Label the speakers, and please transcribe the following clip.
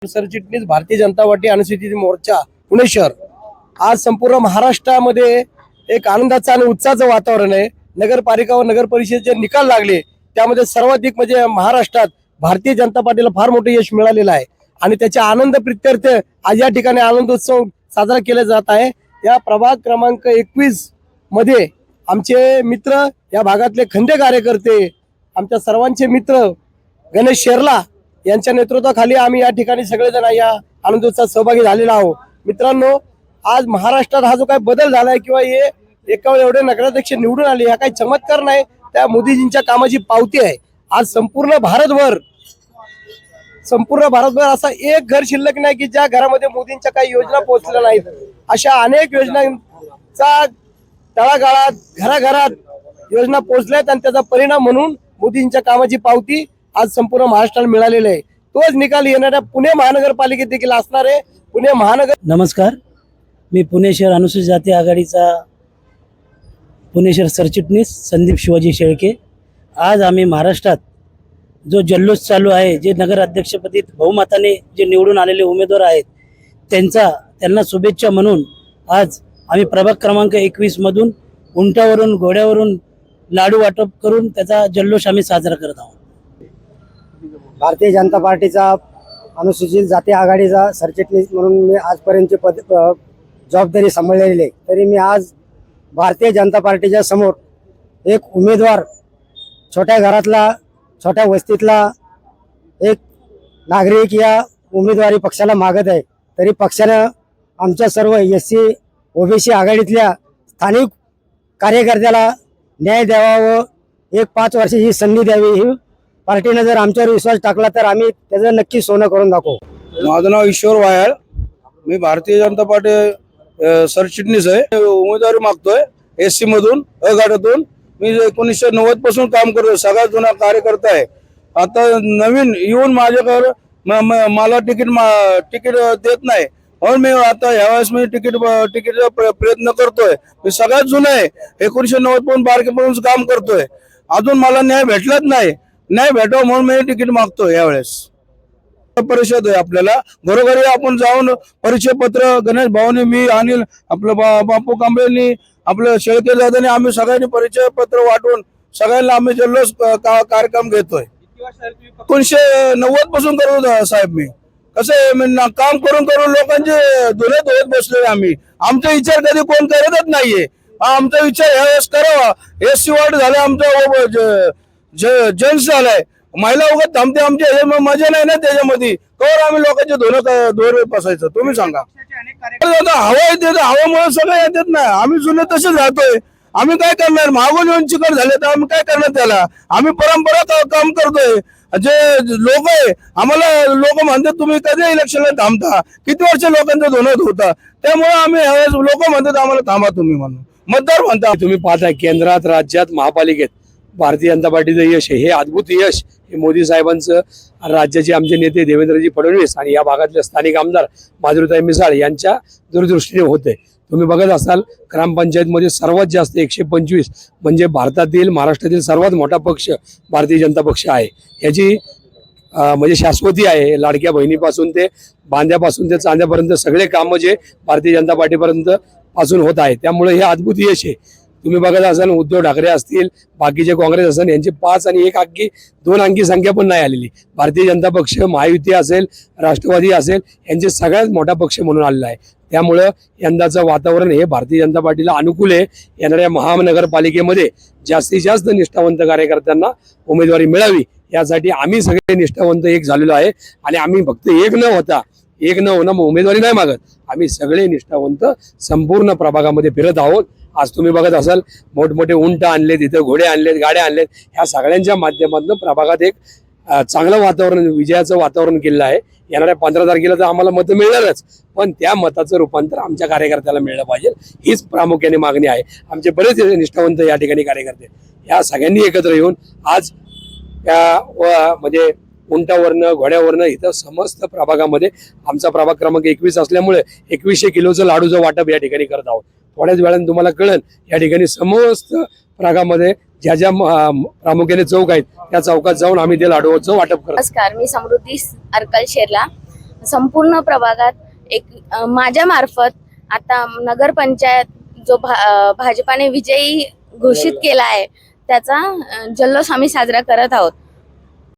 Speaker 1: सरचिटणीस भारतीय जनता पार्टी अनुसूचित मोर्चा पुणे शहर आज संपूर्ण महाराष्ट्रामध्ये एक आनंदाचं आणि उत्साहाचं वातावरण आहे। नगरपालिका व नगर परिषदेचे निकाल लागले त्यामध्ये सर्वाधिक म्हणजे महाराष्ट्रात भारतीय जनता पार्टीला फार मोठे यश मिळालेलं आहे आणि त्याच्या आनंद प्रित्यर्थ आज या ठिकाणी आनंदोत्सव साजरा केला जात आहे। या प्रभाग क्रमांक 21 मध्ये आमचे मित्र या भागातले खंडे कार्यकर्ते आमच्या सर्वांचे मित्र गणेश शेरला यांच्या नेतृत्वाखाली आम्ही या ठिकाणी सगळेजण या आनंदोत्सवात सहभागी झालेलो आहोत। मित्रांनो, आज महाराष्ट्रात हा जो काही बदल झालाय किंवा हे एका वेळी एवढे नगराध्यक्ष निवडून आले हा काही चमत्कार नाही, त्या मोदीजींच्या कामाची पावती आहे। आज संपूर्ण भारतभर असा एक घर शिल्लक नाही की ज्या घरामध्ये मोदींच्या काही योजना पोहोचल्या नाहीत। अशा अनेक योजनांचा तळागाळात घराघरात योजना पोहोचल्यात आणि त्याचा परिणाम म्हणून मोदींच्या कामाची पावती आज संपूर्ण महाराष्ट्राला मिळालेला आहे। तोच निकाल येणाऱ्या पुणे महानगरपालिकेत देखील असणार आहे। पुणे महानगर
Speaker 2: नमस्कार, मी पुणे शहर अनुसूचित जाती आघाडीचा पुणे शहर सरचिटणीस संदीप शिवाजी शेळके। आज आम्ही महाराष्ट्रात जो जल्लोष चालू आहे, जे नगराध्यक्षपदी बहुमताने जे निवडून आलेले उमेदवार आहेत त्यांना शुभेच्छा म्हणून आज आम्ही प्रभाग क्रमांक 21 मधून उंटावरून घोड्यावरून लाडू वाटप करून त्याचा जल्लोष आम्ही साजरा करत आहोत।
Speaker 3: भारतीय जनता पार्टीचा अनुसूचित जाती आघाडीचा सरचिटणीस म्हणून मी आजपर्यंतची जबाबदारी सांभाळलेली आहे। तरी मी आज भारतीय जनता पार्टीच्या समोर एक उमेदवार, छोट्या घरातला छोट्या वस्तीतला एक नागरिक या उमेदवारी पक्षाला मागत आहे। तरी पक्षानं आमच्या सर्व SC OBC आघाडीतल्या स्थानिक कार्यकर्त्याला न्याय द्यावा व एक 5 वर्षाची संधी द्यावी। ही पार्टीने जर आमच्यावर विश्वास टाकला तर आम्ही त्याचं नक्की सोनं करून दाखवू।
Speaker 4: माझं नाव ईश्वर वायाळ, मी भारतीय जनता पार्टी सरचिटणीस आहे। उमेदवारी मागतोय SC मधून, अ गटातून। मी 1990 पासून काम करतोय, सगळ्यात जुना कार्यकर्ता आहे। आता नवीन येऊन माझ्याकडे मला तिकीट देत नाही म्हणून मी आता यावेळेस मी तिकीटचा प्रयत्न करतोय। मी सगळ्यात जुना आहे, 1990 पासून बारकेपासून काम करतोय। अजून मला न्याय भेटलाच नाही, न्याय भेटावं म्हणून मी तिकीट मागतोय। यावेळेस परिषद आहे, आपल्याला घरोघरी आपण जाऊन परिचय पत्र गणेश भाऊनी, मी अनिल आपलं बापू कांबळेंनी, आपलं शेळके दादानी, आम्ही सगळ्यांनी परिचय पत्र वाटून सगळ्यांना आम्ही जल्लोष कार्यक्रम घेतोय। 1990 पासून करतो साहेब। मी कसं आहे, काम करून लोकांचे धुणे धुवत बसलोय आम्ही। आमचा विचार कधी कोण करतच नाहीये, आमचा विचार ह्यावेळेस करावा। SC वार्ड झालं, आमचं जेंट्स झालाय, महिला उगत थांबते आमच्या मजा नाही ना त्याच्यामध्ये। कवर आम्ही लोकांचे धोरण बसायचं, तुम्ही सांगा। हवा येते, हवामुळे सगळं येतात ना। आम्ही जुने तसेच राहतोय, आम्ही काय करणार? मागून येऊन चिकट झाले तर आम्ही काय करणार त्याला? आम्ही परंपरा काम करतोय। जे लोक आहे, आम्हाला लोक म्हणतात तुम्ही कधी इलेक्शनला थांबता, किती वर्ष लोकांचं धोरण होता, त्यामुळे आम्ही लोक म्हणतात आम्हाला थांबा तुम्ही म्हणून, मतदार म्हणता।
Speaker 1: तुम्ही पाहताय केंद्रात, राज्यात, महापालिकेत भारतीय जनता पार्टीचं यश आहे। हे अद्भुत यश हे मोदी साहेबांचं, राज्याचे आमचे नेते देवेंद्रजी फडणवीस आणि या भागातले स्थानिक आमदार माधुरीताई मिसाळ यांच्या दूरदृष्टीने होते। तुम्ही बघत असाल, ग्रामपंचायतमध्ये सर्वात जास्त 125 म्हणजे भारतातील, महाराष्ट्रातील सर्वात मोठा पक्ष भारतीय जनता पक्ष आहे। याची म्हणजे शाश्वती आहे। लाडक्या बहिणीपासून ते बांध्यापासून ते चांद्यापर्यंत सगळे कामं जे भारतीय जनता पार्टीपर्यंत पासून होत आहे, त्यामुळे हे अद्भुत यश आहे। तुम्ही बघत असाल, उद्धव ठाकरे असतील, बाकीचे काँग्रेस असेल, यांची 5 आणि 2 अंकी संख्या पण नाही आलेली। भारतीय जनता पक्ष, महायुती असेल, राष्ट्रवादी असेल, यांचे सगळ्यात मोठा पक्ष म्हणून आलेला आहे। त्यामुळं यंदाचं वातावरण हे भारतीय जनता पार्टीला अनुकूल आहे। येणाऱ्या महानगरपालिकेमध्ये जास्तीत जास्त निष्ठावंत कार्यकर्त्यांना उमेदवारी मिळावी यासाठी आम्ही सगळे निष्ठावंत एक झालेलो आहे आणि आम्ही फक्त एक न होणं उमेदवारी नाही मागत, आम्ही सगळे निष्ठावंत संपूर्ण प्रभागामध्ये फिरत आहोत। आज तुम्ही बघत असाल, मोठमोठे उंट आणलेत, इथं घोडे आणलेत, गाड्या आणलेत, ह्या सगळ्यांच्या माध्यमातून प्रभागात एक चांगलं वातावरण, विजयाचं वातावरण केलेलं आहे। येणाऱ्या 15 तारखेला तर आम्हाला मतं मिळणारच, पण त्या मताचं रूपांतर आमच्या कार्यकर्त्याला मिळलं पाहिजे, हीच प्रामुख्याने मागणी आहे। आमचे बरेच निष्ठावंत या ठिकाणी कार्यकर्ते या सगळ्यांनी एकत्र येऊन आज त्या म्हणजे उंटावरनं, घोड्यावरनं इथं समस्त प्रभागामध्ये, आमचा प्रभाग क्रमांक 21 असल्यामुळे 2100 किलोचं लाडूचं वाटप या ठिकाणी करत आहोत। थोड्याच वेळाने तुम्हाला कळेल, या ठिकाणी समस्त प्रभागामध्ये ज्या ज्या प्रामुख्याने चौक आहेत त्या चौकात जाऊन आम्ही ते लाडूचं वाटप करतो।
Speaker 5: नमस्कार, मी समृद्धी अर्कल शेरला। संपूर्ण प्रभागात एक माझ्या मार्फत आता नगरपंचायत जो भाजपाने विजयी घोषित केला आहे त्याचा जल्लोष आम्ही साजरा करत आहोत.